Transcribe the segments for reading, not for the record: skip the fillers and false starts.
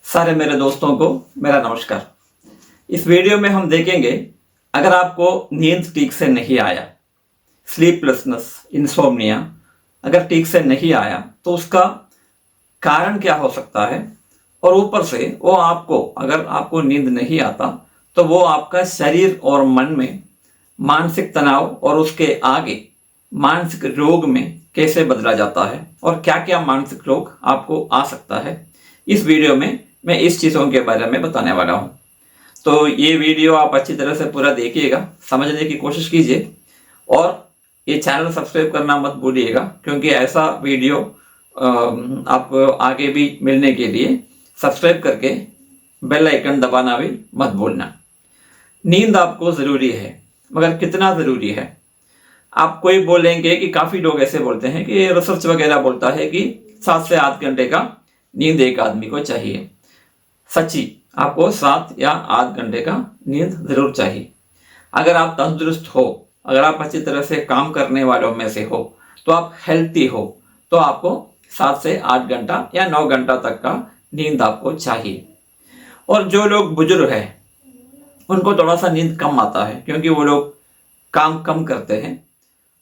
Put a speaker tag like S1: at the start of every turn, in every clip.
S1: सारे मेरे दोस्तों को मेरा नमस्कार। इस वीडियो में हम देखेंगे अगर आपको नींद ठीक से नहीं आया, स्लीपलेसनेस, इंसोम्निया अगर ठीक से नहीं आया तो उसका कारण क्या हो सकता है। और ऊपर से वो अगर आपको नींद नहीं आता तो वो आपका शरीर और मन में मानसिक तनाव और उसके आगे मानसिक रोग में कैसे बदला जाता है और क्या क्या मानसिक रोग आपको आ सकता है। इस वीडियो में मैं इस चीज़ों के बारे में बताने वाला हूँ। तो ये वीडियो आप अच्छी तरह से पूरा देखिएगा, समझने की कोशिश कीजिए और ये चैनल सब्सक्राइब करना मत भूलिएगा, क्योंकि ऐसा वीडियो आपको आगे भी मिलने के लिए सब्सक्राइब करके बेल आइकन दबाना भी मत भूलना। नींद आपको ज़रूरी है, मगर कितना ज़रूरी है। आप कोई बोलेंगे कि काफ़ी लोग ऐसे बोलते हैं कि रिसर्च वगैरह बोलता है कि 7 से 8 घंटे का नींद एक आदमी को चाहिए। सच्ची, आपको 7 या 8 घंटे का नींद ज़रूर चाहिए। अगर आप तंदुरुस्त हो, अगर आप अच्छी तरह से काम करने वालों में से हो, तो आप हेल्थी हो, तो आपको 7 से 8 घंटा या 9 घंटा तक का नींद आपको चाहिए। और जो लोग बुजुर्ग हैं उनको थोड़ा सा नींद कम आता है, क्योंकि वो लोग काम कम करते हैं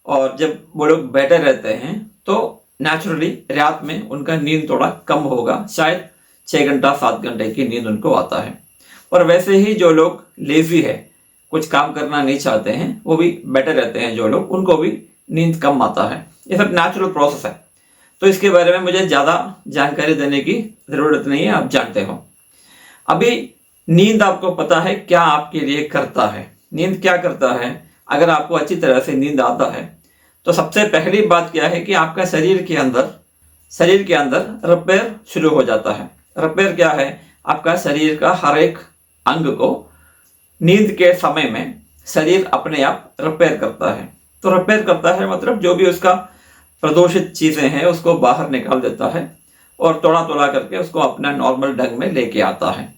S1: और जब वो लोग बैठे रहते हैं तो नेचुरली रात में उनका नींद थोड़ा कम होगा, शायद 6 घंटा 7 घंटे की नींद उनको आता है। और वैसे ही जो लोग लेजी है, कुछ काम करना नहीं चाहते हैं, वो भी बैठे रहते हैं जो लोग, उनको भी नींद कम आता है। ये सब नेचुरल प्रोसेस है, तो इसके बारे में मुझे ज़्यादा जानकारी देने की ज़रूरत नहीं है, आप जानते हो। अभी नींद आपको पता है क्या आपके लिए करता है। नींद क्या करता है? अगर आपको अच्छी तरह से नींद आता है तो सबसे पहली बात क्या है कि आपका शरीर के अंदर रिपेयर शुरू हो जाता है। रिपेयर क्या है? आपका शरीर का हर एक अंग को नींद के समय में शरीर अपने आप रिपेयर करता है। तो रिपेयर करता है मतलब जो भी उसका प्रदूषित चीज़ें हैं उसको बाहर निकाल देता है और थोड़ा थोड़ा करके उसको अपना नॉर्मल ढंग में लेके आता है।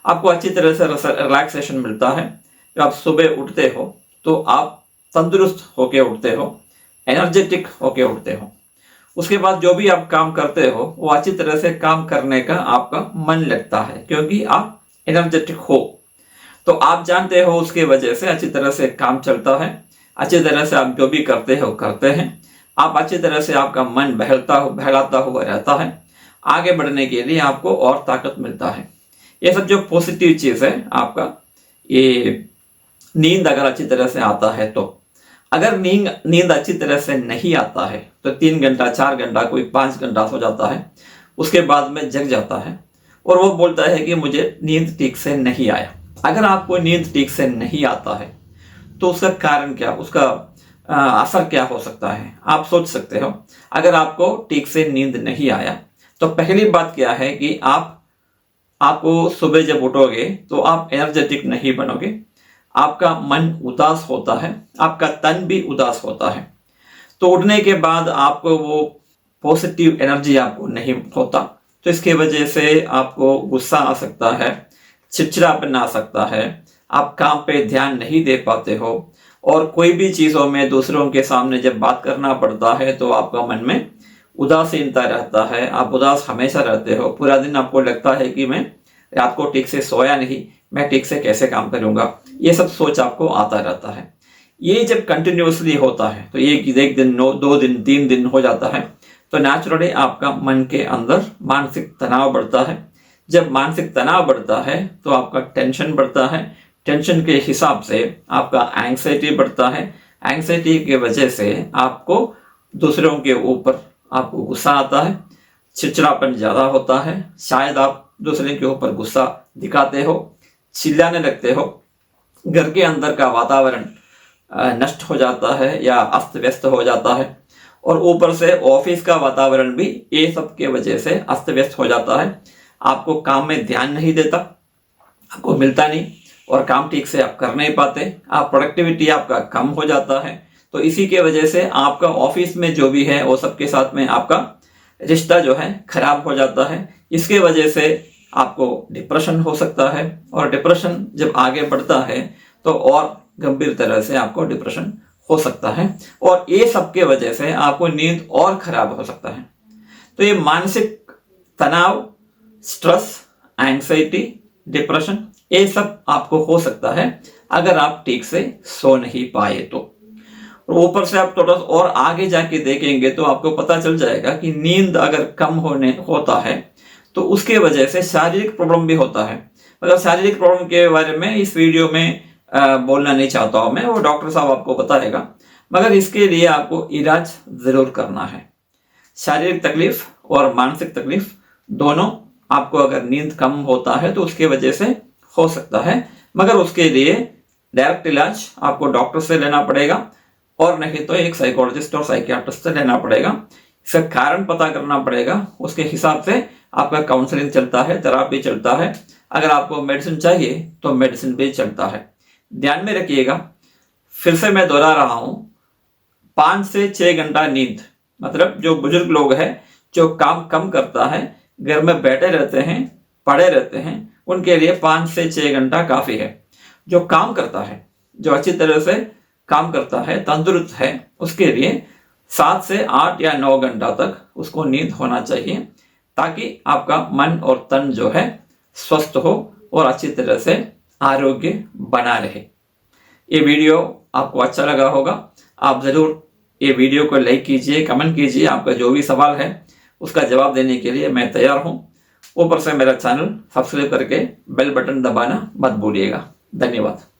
S1: आपको अच्छी तरह से रिलैक्सेशन मिलता है। जब आप सुबह उठते हो तो आप तंदुरुस्त होके उठते हो, एनर्जेटिक होके उठते हो। उसके बाद जो भी आप काम करते हो वो अच्छी तरह से काम करने का आपका मन लगता है, क्योंकि आप एनर्जेटिक हो। तो आप जानते हो उसके वजह से अच्छी तरह से काम चलता है, अच्छी तरह से आप जो भी करते हैं। आप अच्छी तरह से आपका मन बहलाता हुआ रहता है। आगे बढ़ने के लिए आपको और ताकत मिलता है। ये सब जो पॉजिटिव चीज़ है आपका, ये नींद अगर अच्छी तरह से आता है तो। अगर नींद अच्छी तरह से नहीं आता है तो 3 घंटा 4 घंटा, कोई 5 घंटा सो जाता है, उसके बाद में जग जाता है और वो बोलता है कि मुझे नींद ठीक से नहीं आया। अगर आपको नींद ठीक से नहीं आता है तो उसका कारण क्या, उसका असर क्या हो सकता है, आप सोच सकते हो। अगर आपको ठीक से नींद नहीं आया तो पहली बात क्या है कि आपको सुबह जब उठोगे तो आप एनर्जेटिक नहीं बनोगे, आपका मन उदास होता है, आपका तन भी उदास होता है। तो उठने के बाद आपको वो पॉजिटिव एनर्जी आपको नहीं होता, तो इसके वजह से आपको गुस्सा आ सकता है, चिड़चिड़ापन आ सकता है, आप काम पे ध्यान नहीं दे पाते हो और कोई भी चीज़ों में दूसरों के सामने जब बात करना पड़ता है तो आपका मन में उदासीनता रहता है, आप उदास हमेशा रहते हो। पूरा दिन आपको लगता है कि मैं रात को ठीक से सोया नहीं, मैं ठीक से कैसे काम करूँगा, ये सब सोच आपको आता रहता है। ये जब कंटिन्यूसली होता है तो ये 1 दिन 2 दिन 3 दिन हो जाता है तो नेचुरली आपका मन के अंदर मानसिक तनाव बढ़ता है। जब मानसिक तनाव बढ़ता है तो आपका टेंशन बढ़ता है, टेंशन के हिसाब से आपका एंग्जाइटी बढ़ता है, एंग्जाइटी की वजह से आपको दूसरों के ऊपर आपको गुस्सा आता है, चिड़चिड़ापन ज़्यादा होता है, शायद आप दूसरे के ऊपर गुस्सा दिखाते हो, चिल्लाने लगते हो, घर के अंदर का वातावरण नष्ट हो जाता है या अस्त व्यस्त हो जाता है और ऊपर से ऑफिस का वातावरण भी ये सब के वजह से अस्त व्यस्त हो जाता है। आपको काम में ध्यान नहीं देता, आपको मिलता नहीं और काम ठीक से आप कर नहीं पाते, आप प्रोडक्टिविटी आपका कम हो जाता है। तो इसी के वजह से आपका ऑफिस में जो भी है वो सबके साथ में आपका रिश्ता जो है खराब हो जाता है। इसके वजह से आपको डिप्रेशन हो सकता है और डिप्रेशन जब आगे बढ़ता है तो और गंभीर तरह से आपको डिप्रेशन हो सकता है और ये सब के वजह से आपको नींद और खराब हो सकता है। तो ये मानसिक तनाव, स्ट्रेस एंग्जाइटी, डिप्रेशन, ये सब आपको हो सकता है अगर आप ठीक से सो नहीं पाए तो। और ऊपर से आप थोड़ा और आगे जाके देखेंगे तो आपको पता चल जाएगा कि नींद अगर कम होता है तो उसके वजह से शारीरिक प्रॉब्लम भी होता है। मतलब शारीरिक प्रॉब्लम के बारे में इस वीडियो में बोलना नहीं चाहता हूं मैं, वो डॉक्टर साहब आपको बताएगा, मगर इसके लिए आपको इलाज जरूर करना है। शारीरिक तकलीफ और मानसिक तकलीफ दोनों आपको अगर नींद कम होता है तो उसके वजह से हो सकता है, मगर उसके लिए डायरेक्ट इलाज आपको डॉक्टर से लेना पड़ेगा और नहीं तो एक साइकोलॉजिस्ट और साइकियाट्रिस्ट से लेना पड़ेगा। इसका कारण पता करना पड़ेगा, उसके हिसाब से आपका काउंसलिंग चलता है, थेरापी चलता है। अगर आपको मेडिसिन चाहिए तो मेडिसिन भी चलता है। ध्यान में रखिएगा, फिर से मैं दोहरा रहा हूं, 5 से 6 घंटा नींद, मतलब जो बुजुर्ग लोग हैं जो काम कम करता है, घर में बैठे रहते हैं, पड़े रहते हैं, उनके लिए 5 से 6 घंटा काफी है। जो काम करता है, जो अच्छी तरह से काम करता है, तंदुरुस्त है, उसके लिए 7 से 8 या 9 घंटा तक उसको नींद होना चाहिए, ताकि आपका मन और तन जो है स्वस्थ हो और अच्छी तरह से आरोग्य बना रहे। ये वीडियो आपको अच्छा लगा होगा, आप जरूर ये वीडियो को लाइक कीजिए, कमेंट कीजिए। आपका जो भी सवाल है उसका जवाब देने के लिए मैं तैयार हूं। ऊपर से मेरा चैनल सब्सक्राइब करके बेल बटन दबाना मत भूलिएगा। धन्यवाद।